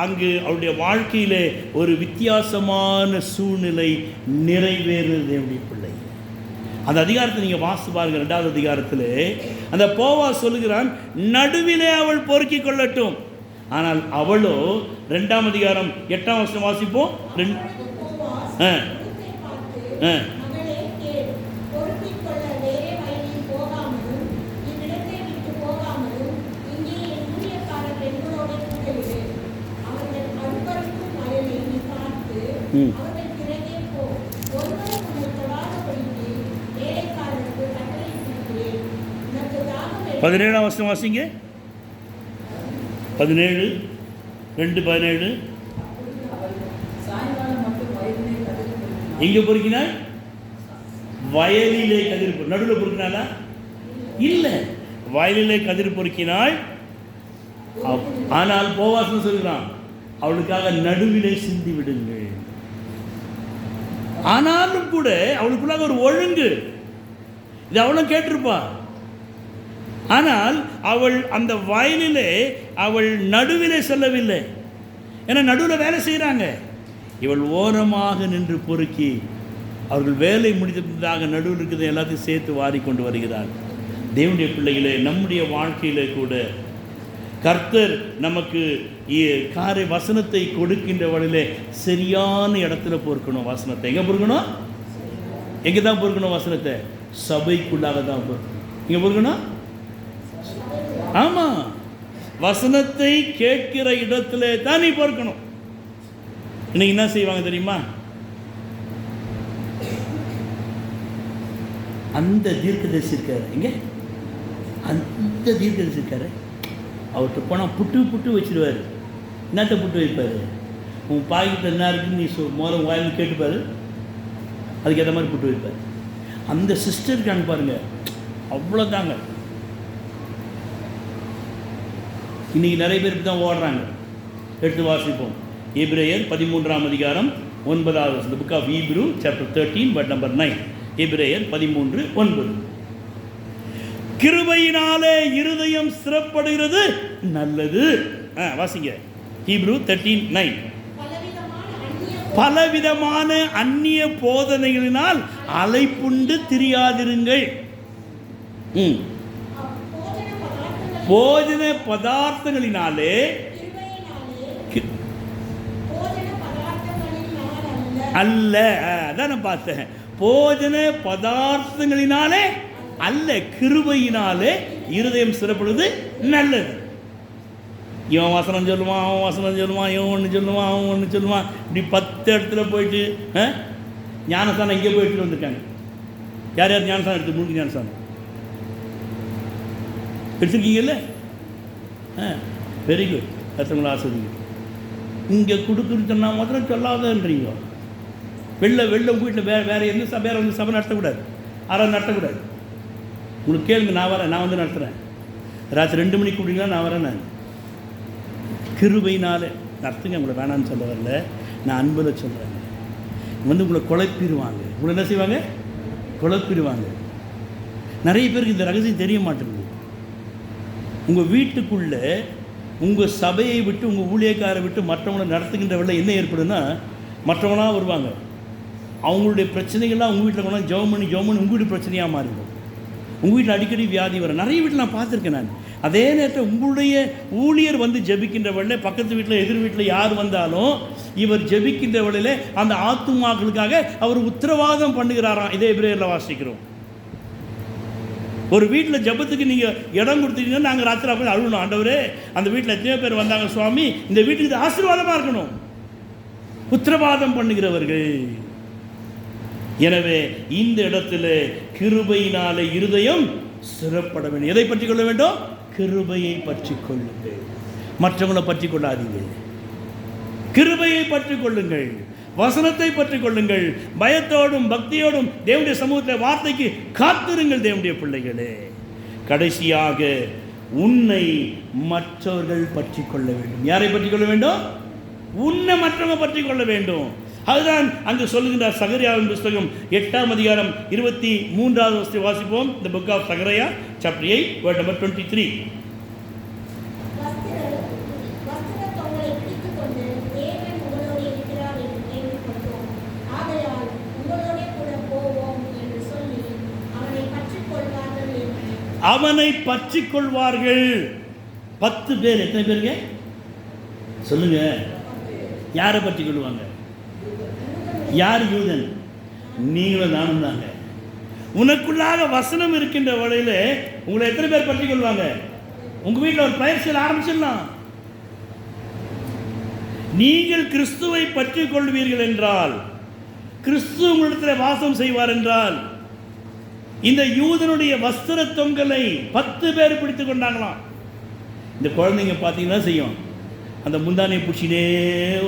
அங்கு அவளுடைய வாழ்க்கையிலே ஒரு வித்தியாசமான சூழ்நிலை நிறைவேறுது. என்னுடைய பிள்ளை, அந்த அதிகாரத்தை நீங்கள் வாசித்து பாருங்கள். 2வது அதிகாரத்தில் அந்த போவா சொல்லுகிறான், நடுவிலே அவள் பொறுக்கி கொள்ளட்டும். ஆனால் அவளோ 2ஆம் அதிகாரம் 8ஆம் வசனம் வாசிப்போம். ம் 17ஆம் வசனம் வாசிங்க. 17 2:17. எங்கே பொறுக்கினாள்? வயலிலே கதிர். நடுவில் பொறுக்கினாளா? இல்லை, வயலிலே கதிர் பொறுக்கினாள். ஆனால் போவாசம் சொல்கிறான், அவளுக்காக நடுவிலே சிந்தி விடுங்கள். ஆனாலும் கூட அவளுக்குள்ளாக ஒரு ஒழுங்கு, இது அவளும் கேட்டிருப்பா. ஆனால் அவள் அந்த வயலிலே அவள் நடுவிலே செல்லவில்லை. ஏன்னா நடுவில் வேலை செய்கிறாங்க. இவள் ஓரமாக நின்று பொறுக்கி அவர்கள் வேலை முடித்ததாக நடுவில் இருக்கிறது எல்லாத்தையும் சேர்த்து வாரி கொண்டு வருகிறாள். தேவனுடைய பிள்ளைகளே, நம்முடைய வாழ்க்கையிலே கூட கர்த்தர் நமக்கு வசனத்தை கொடுக்கின்ற வழியிலே சரியான இடத்துல பொறுக்கணும். வசனத்தை எங்கே பொறுக்கணும்? எங்கே தான் பொறுக்கணும்? வசனத்தை சபைக்குள்ளாக தான் பொறுக்கணும். எங்கே பொறுக்கணும்? ஆமாம், வசனத்தை கேட்கிற இடத்துல தான் நீ பொறுக்கணும். இன்னைக்கு என்ன செய்வாங்க தெரியுமா? அந்த தீர்க்கதரிசி இருக்காரு, இங்கே அந்த தீர்க்கதரிசி இருக்காரு, அவர்கிட்ட போனால் புட்டு வச்சிருவார். என்னத்தை புட்டு வைப்பார்? உன் பாய்கிட்ட என்ன இருக்குன்னு நீ மோரம் வாயின்னு கேட்டுப்பார், அதுக்கேற்ற மாதிரி புட்டு வைப்பார். அந்த சிஸ்டருக்காங்க பாருங்க, அவ்வளோதாங்க. இன்றைக்கி நிறைய பேருக்கு தான் ஓடுறாங்க. எடுத்து வாசிப்போம். எபிரேயர் 13ஆம் அதிகாரம் 9வது வசனம். Book of Hebrew chapter 13 but number 9. எபிரேயர் 13:9. கிருபையினாலே இருதயம் ஸ்திரப்படுகிறது நல்லது. வாசிங்க. ஹீப்ரூ 13:9. பலவிதமான அந்நிய போதனைகளினால் அலைப்புண்டு திரியாதிருங்கள். போஜன பதார்த்தங்களினாலே அல்ல. அதான் நான் பார்த்தேன். போஜன பதார்த்தங்களினாலே அல்ல, கிருபையினாலே இருதயம் சிறப்படுவது நல்லது. இவன் வசனம் சொல்லுவான், அவன் வசனம் சொல்லுவான், இவன் ஒன்று சொல்லுவான், அவன் ஒன்று சொல்லுவான். இப்படி 10 இடத்துல போயிட்டு ஞானஸ்தானம் இங்கே போயிட்டு வந்திருக்காங்க. யார் யார் ஞானஸ்தானம் எடுத்து மூணு ஞானஸ்தானம் எடுத்துருக்கீங்கல்ல? Very good. கர்த்தங்களை ஆசிரியர். இங்கே கொடுக்குன்னு சொன்னால் முதல்ல சொல்லாதன்றீங்க. வெளில உங்கள் வீட்டில் வேறு எந்த சபையார் வந்து சபை நடத்தக்கூடாது, ஆறாவது நடத்தக்கூடாது. உங்களுக்கு கேளுங்க, நான் வரேன், நான் வந்து நடத்துகிறேன். ராத்திரி 2 மணிக்கு கூப்பிட்டீங்களா, நான் வரேன். நான் கிருபையினால நடத்துங்க. உங்களை வேணான்னு சொல்ல வரல, நான் அன்பில் சொல்கிறேன். வந்து உங்களை குழப்பிடுவாங்க. உங்களை என்ன செய்வாங்க? குழப்பிடுவாங்க. நிறைய பேருக்கு இந்த ரகசியம் தெரிய மாட்டேங்குது. உங்கள் வீட்டுக்குள்ளே உங்கள் சபையை விட்டு, உங்கள் ஊழியக்காரை விட்டு மற்றவங்களை நடத்துகின்ற வேலை என்ன ஏற்படுன்னா, மற்றவங்களாம் வருவாங்க. அவங்களுடைய பிரச்சனைகள்லாம் உங்கள் வீட்டில் கொண்டாந்து ஜெபம் பண்ணி உங்கள் வீட்டு பிரச்சனையாக மாறிடும். உங்கள் வீட்டில் அடிக்கடி வியாதி வரும். நிறைய வீட்டில் நான் பார்த்துருக்கேன். நான் அதே நேரத்தில் உங்களுடைய ஊழியர் வந்து ஜெபிக்கின்ற வேளையில், பக்கத்து வீட்டில் எதிர் வீட்டில் யார் வந்தாலும் இவர் ஜெபிக்கின்ற வேளையில் அந்த ஆத்துமாக்களுக்காக அவர் உத்தரவாதம் பண்ணுகிறாராம். இதே எபிரேயரில் வாசிக்கிறோம். ஒரு வீட்டில் ஜெபத்துக்கு நீங்கள் இடம் கொடுத்தீங்கன்னா, நாங்கள் ராத்திரி போய் அழுகணும், ஆண்டவரே அந்த வீட்டில் எத்தனையோ பேர் வந்தாங்க சுவாமி, இந்த வீட்டுக்கு இது ஆசீர்வாதமாக இருக்கணும். உத்தரவாதம் பண்ணுகிறவர்கள். எனவே இந்த இடத்துல கிருபையினாலே இருதயம் சிறப்பட வேண்டும். எதை பற்றி கொள்ள வேண்டும்? கிருபையை பற்றி கொள்ளுங்கள். மற்றவங்களை பற்றி கொள்ளாதீங்க. கிருபையை பற்றி கொள்ளுங்கள், வசனத்தை பற்றி கொள்ளுங்கள். பயத்தோடும் பக்தியோடும் தேவனுடைய சமூகத்தில் வார்த்தைக்கு காத்திருங்கள். தேவனுடைய பிள்ளைகளே, கடைசியாக உன்னை மற்றவர்கள் பற்றி கொள்ள வேண்டும். யாரை பற்றி கொள்ள வேண்டும்? உன்னை மற்றவங்க பற்றி கொள்ள வேண்டும். அதுதான் அங்கு சொல்லுகின்றார். சகரியாவின் புஸ்தகம் 8ஆம் அதிகாரம் 23வது வசனத்தை வாசிப்போம். இந்த புக் ஆஃப் சகரியா சாப்டர் 8 வேர்ட் நம்பர் 23. அவனை பற்றி கொள்வார்கள். 10 பேர். எத்தனை பேருங்க சொல்லுங்க? யாரை பற்றி கொள்வாங்க? யார் யூதன்? நீங்களும் நானும் தாங்க. உனக்குள்ளாக வசனம் இருக்கின்ற வழியில் உங்களை எத்தனை பேர் பற்றி கொள்வாங்க? உங்கள் வீட்டில் ஒரு பயிற்சியில் ஆரம்பிச்சிடலாம். நீங்கள் கிறிஸ்துவை பற்றி கொள்வீர்கள் என்றால், கிறிஸ்து உங்களிடத்தில் வாசம் செய்வார் என்றால், இந்த யூதனுடைய வஸ்திர தொங்கலை 10 பேர் பிடித்து கொண்டாங்களாம். இந்த குழந்தைங்க பார்த்தீங்கன்னா செய்யும், அந்த முந்தானையை பிடிச்சினே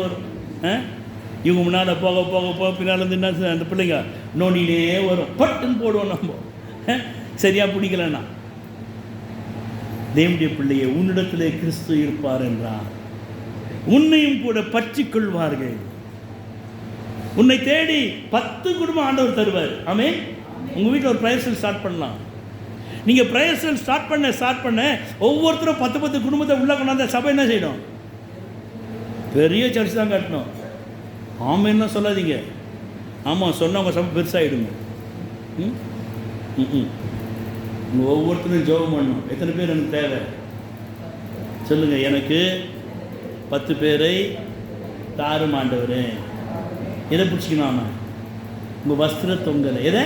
வரும். இவங்க முன்னால் போக போக போக பின்னால் இருந்து என்ன அந்த பிள்ளைங்க நோண்டினே வரும். பட்டுன்னு போடுவோம் நம்ம, சரியாக பிடிக்கலன்னா. தேவனுடைய பிள்ளையை, உன்னிடத்திலே கிறிஸ்து இருப்பார் என்றார் உன்னையும் கூட பற்றி கொள்வார்கள். உன்னை தேடி 10 குடும்பம் ஆண்டவர் தருவார். ஆமென். உங்கள் வீட்டில் ஒரு ப்ரேயர் செல் ஸ்டார்ட் பண்ணலாம். நீங்கள் ப்ரேயர் செல் ஸ்டார்ட் பண்ண ஒவ்வொருத்தரும் 10 குடும்பத்தை உள்ளே கொண்டாந்த சபை என்ன செய்யணும்? பெரிய சர்ச் தான் கட்டணும். ஆமென்னா சொல்லாதீங்க. ஆமாம் சொன்னால் உங்கள் சபை பெருசாகிடுங்க. உங்கள் ஒவ்வொருத்தரும் ஜெபம் பண்ணணும். எத்தனை பேர் எனக்கு தேவை சொல்லுங்கள். எனக்கு 10 பேரை தாரும் ஆண்டவரே. எதை பிடிச்சிக்கணும்? உங்கள் வஸ்திர தொங்கலை. எதை?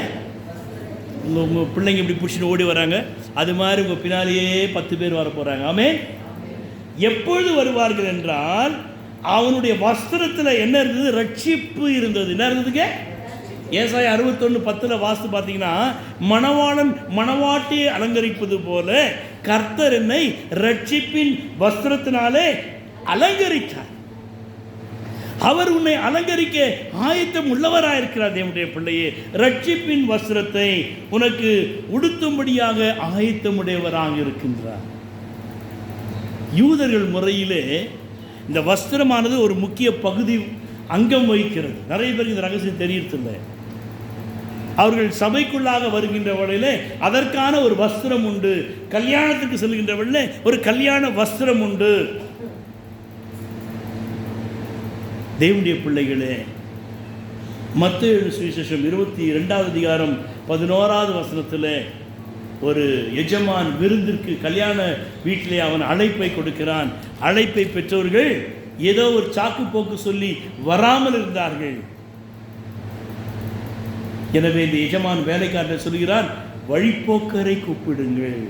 உங்கள் பிள்ளைங்க இப்படி பிடிச்சிட்டு ஓடி வராங்க, அது மாதிரி உங்கள் பின்னாலேயே 10 பேர் வர போகிறாங்க. ஆமென். எப்பொழுது வருவார்கள் என்றால், அவனுடைய வஸ்திரத்தில் என்ன இருந்தது? ரட்சிப்பு இருந்தது. என்ன இருந்ததுங்க? ஏசாயா 61:10 வாஸ்து பார்த்தீங்கன்னா, மணவாளன் மணவாட்டியை அலங்கரிப்பது போல கர்த்தர் என்னை ரட்சிப்பின் வஸ்திரத்தினாலே அலங்கரித்தார். அவர் உன்னை அலங்கரிக்க ஆயத்தம் உள்ளவராயிருக்கிறார். தேவனுடைய பிள்ளையே, ரட்சிப்பின் வஸ்திரத்தை உனக்கு உடுத்தும்படியாக ஆயத்தமுடையவராக இருக்கின்றார். யூதர்கள் முறையிலே இந்த வஸ்திரமானது ஒரு முக்கிய பகுதி அங்கம் வகிக்கிறது. நிறைய பேருக்கு இந்த ரகசியம் தெரியறதில்லை. அவர்கள் சபைக்குள்ளாக வருகின்ற வழியிலே அதற்கான ஒரு வஸ்திரம் உண்டு. கல்யாணத்துக்கு செல்கின்ற வழியிலே ஒரு கல்யாண வஸ்திரம் உண்டு. தேவனுடைய பிள்ளைகளே, மத்தேயு சுவிசேஷம் 22வது அதிகாரம் 11வது வசனத்தில் ஒரு எஜமான் விருந்திற்கு கல்யாண வீட்டிலே அவன் அழைப்பை கொடுக்கிறான். அழைப்பை பெற்றவர்கள் ஏதோ ஒரு சாக்கு போக்கு சொல்லி வராமல் இருந்தார்கள். எனவே இந்த எஜமான் வேலைக்காரர் சொல்கிறான், வழிப்போக்கரை கூப்பிடுங்கள்,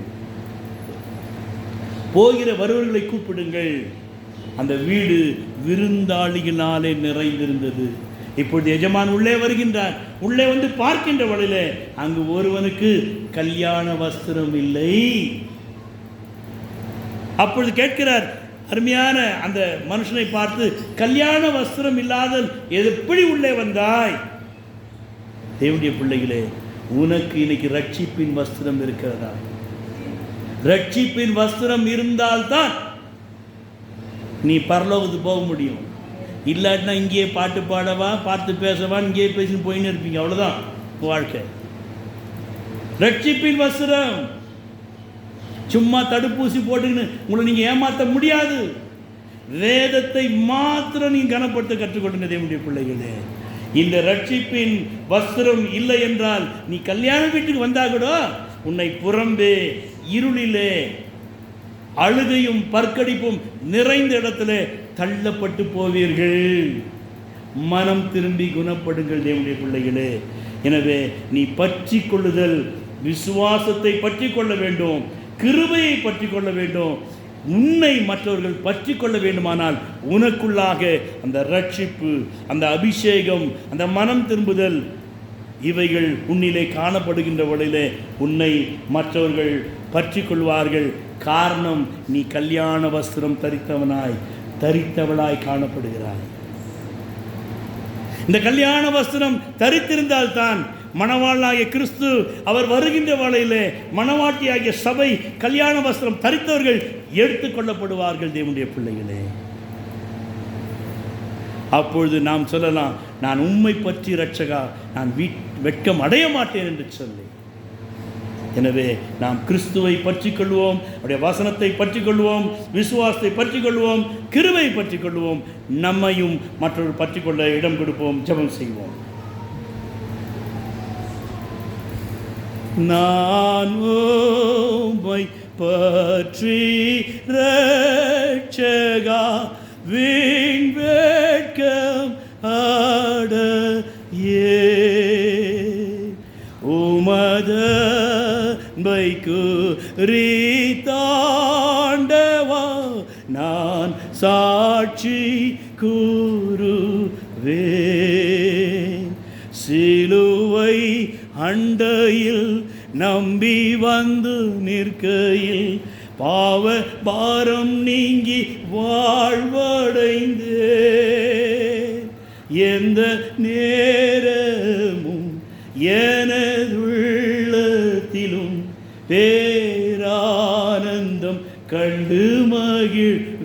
போகிற வருவர்களை கூப்பிடுங்கள். அந்த வீடு விருந்தாளிகளாலே நிறைந்திருந்தது. இப்பொழுது எஜமான் உள்ளே வருகின்றார். உள்ளே வந்து பார்க்கின்ற வழியிலே அங்கு ஒருவனுக்கு கல்யாண வஸ்திரம் இல்லை. அப்பொழுது கேட்கிறார் அருமையான அந்த மனுஷனை பார்த்து, கல்யாண வஸ்திரம் இல்லாத எப்படி உள்ளே வந்தாய்? தேவனுடைய பிள்ளைகளே, உனக்கு இன்னைக்கு ரட்சிப்பின் வஸ்திரம் இருக்கிறதா? ரட்சிப்பின் வஸ்திரம் இருந்தால்தான் நீ பரலோகத்துக்கு போக முடியும். இல்லாட்டினா இங்கேயே பாட்டு பாடவா, பார்த்து பேசவா, இங்கேயே பேசி போயின்னு இருப்பீங்க. அவ்வளோதான் வாழ்க்கை. ரட்சிப்பின் வஸ்திரம் சும்மா தடுப்பூசி போட்டுக்கின்னு உங்களை நீங்கள் ஏமாற்ற முடியாது. வேதத்தை மாத்திரம் நீ கனப்படுத்த கற்றுக்கொள்ளுங்க தேவனுடைய பிள்ளைகளே. இந்த ரட்சிப்பின் வஸ்திரம் இல்லை என்றால் நீ கல்யாண வீட்டுக்கு வந்தா கூட உன்னை புறம்பே இருளிலே அழுகையும் பற்கடிப்பும் நிறைந்த இடத்துல தள்ளப்பட்டு போவீர்கள். மனம் திரும்பி குணப்படுங்கள் தேவனுடைய பிள்ளைகளே. எனவே நீ பற்றி கொள்ளுதல், விசுவாசத்தை பற்றி கொள்ள வேண்டும், கிருபையை பற்றி கொள்ள வேண்டும். உன்னை மற்றவர்கள் பற்றி கொள்ள வேண்டுமானால் உனக்குள்ளாக அந்த ரட்சிப்பு, அந்த அபிஷேகம், அந்த மனம் திரும்புதல், இவைகள் உன்னிலே காணப்படுகின்ற வழியிலே உன்னை மற்றவர்கள் பற்றி கொள்வார்கள். காரணம், நீ கல்யாண வஸ்திரம் தரித்தவளாய் காணப்படுகிறாய். இந்த கல்யாண வஸ்திரம் தரித்திருந்தால்தான் மணவாளனாகிய கிறிஸ்து அவர் வருகின்ற வேளையிலே மணவாட்டியாகிய சபை கல்யாண வஸ்திரம் தரித்தவர்கள் எடுத்துக்கொள்ளப்படுவார்கள் தேவனுடைய பிள்ளைகளே. அப்பொழுது நாம் சொல்லலாம், நான் உம்மை பற்றி இரட்சகா, நான் வெட்கம் அடைய மாட்டேன் என்று சொல்லி. எனவே நாம் கிறிஸ்துவை பற்றி கொள்வோம், அவருடைய வசனத்தை பற்றி கொள்வோம், விசுவாசத்தை பற்றி கொள்வோம், கிருபை பற்றி கொள்வோம், நம்மையும் மற்றவர்கள் பற்றி கொள்ள இடம் கொடுப்போம். ஜெபம் செய்வோம். நான் உம்மை பற்றி இரட்சகா வீண் வெட்கம் அடையே உமதை குறித்தாண்டவா நான் சாட்சி கூறுவேன். சிலுவை அண்டையில் நம்பி வந்து நிற்கையில் பாவ பாரம் நீங்கி வாழ்வடைந்தேன். எந்த நேரமும் எனதுள்ளத்திலும் பேரானந்தம் கண்டு மகிழ்